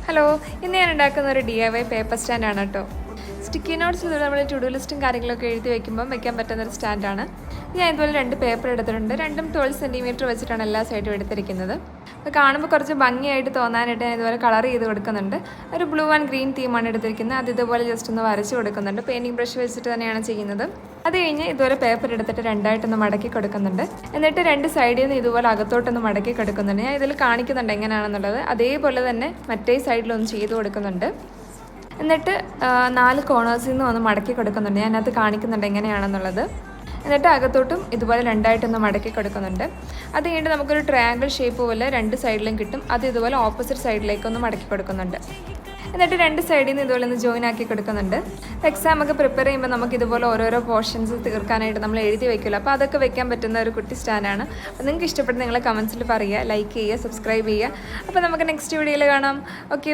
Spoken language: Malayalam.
ഹലോ, ഇന്ന് ഞാൻ ഉണ്ടാക്കുന്ന ഒരു DIY പേപ്പർ സ്റ്റാൻഡാണ് കേട്ടോ. സ്റ്റിക്കി നോട്ട്സിൽ നമ്മൾ ടു ഡു ലിസ്റ്റും കാര്യങ്ങളൊക്കെ എഴുതി വയ്ക്കുമ്പോൾ വെക്കാൻ പറ്റുന്നൊരു സ്റ്റാൻഡാണ്. ഞാൻ ഇതുപോലെ 2 പേപ്പർ എടുത്തിട്ടുണ്ട്. രണ്ടും 12 സെൻറ്റിമീറ്റർ വെച്ചിട്ടാണ് എല്ലാ സൈഡും എടുത്തിരിക്കുന്നത്. അപ്പോൾ കാണുമ്പോൾ കുറച്ച് ഭംഗിയായിട്ട് തോന്നാനായിട്ട് ഞാൻ ഇതുപോലെ കളർ ചെയ്ത് കൊടുക്കുന്നുണ്ട്. ഒരു ബ്ലൂ ആൻഡ് ഗ്രീൻ തീമാണ് എടുത്തിരിക്കുന്നത്. അത് ഇതുപോലെ ജസ്റ്റ് ഒന്ന് വരച്ച് കൊടുക്കുന്നുണ്ട്. പെയിൻറ്റിംഗ് ബ്രഷ് വെച്ചിട്ട് തന്നെയാണ് ചെയ്യുന്നത്. അത് കഴിഞ്ഞ് ഇതുപോലെ പേപ്പർ എടുത്തിട്ട് രണ്ടായിട്ടൊന്ന് മടക്കി കൊടുക്കുന്നുണ്ട്. എന്നിട്ട് 2 സൈഡിൽ നിന്ന് ഇതുപോലെ അകത്തോട്ടൊന്ന് മടക്കി കൊടുക്കുന്നുണ്ട്. ഞാൻ ഇതിൽ കാണിക്കുന്നുണ്ട് എങ്ങനെയാണെന്നുള്ളത്. അതേപോലെ തന്നെ മറ്റേ സൈഡിലൊന്ന് ചെയ്ത് കൊടുക്കുന്നുണ്ട്. എന്നിട്ട് 4 കോർണേഴ്സിൽ നിന്ന് ഒന്ന് മടക്കി കൊടുക്കുന്നുണ്ട്. ഞാനത് കാണിക്കുന്നുണ്ട് എങ്ങനെയാണെന്നുള്ളത്. എന്നിട്ട് അകത്തോട്ടും ഇതുപോലെ രണ്ടായിട്ടൊന്ന് മടക്കി കൊടുക്കുന്നുണ്ട്. അത് കഴിഞ്ഞിട്ട് നമുക്കൊരു ട്രയാങ്കിൾ ഷേപ്പ് പോലെ 2 സൈഡിലും കിട്ടും. അത് ഇതുപോലെ ഓപ്പോസിറ്റ് സൈഡിലേക്കൊന്ന് മടക്കി കൊടുക്കുന്നുണ്ട്. എന്നിട്ട് 2 സൈഡിൽ നിന്ന് ഇതുപോലെ ഒന്ന് ജോയിൻ ആക്കി കൊടുക്കുന്നുണ്ട്. എക്സാം ഒക്കെ പ്രിപ്പയർ ചെയ്യുമ്പോൾ നമുക്ക് ഇതുപോലെ ഓരോരോ പോർഷൻസ് തീർക്കാനായിട്ട് നമ്മൾ എഴുതി വയ്ക്കുമല്ലോ. അപ്പോൾ അതൊക്കെ വെക്കാൻ പറ്റുന്ന ഒരു കുട്ടി സ്റ്റാൻഡാണ്. അപ്പോൾ നിങ്ങൾക്ക് ഇഷ്ടപ്പെടുന്ന നിങ്ങളെ കമൻസിൽ പറയുക, ലൈക്ക് ചെയ്യുക, സബ്സ്ക്രൈബ് ചെയ്യുക. അപ്പോൾ നമുക്ക് നെക്സ്റ്റ് വീഡിയോയിൽ കാണാം. ഓക്കെ.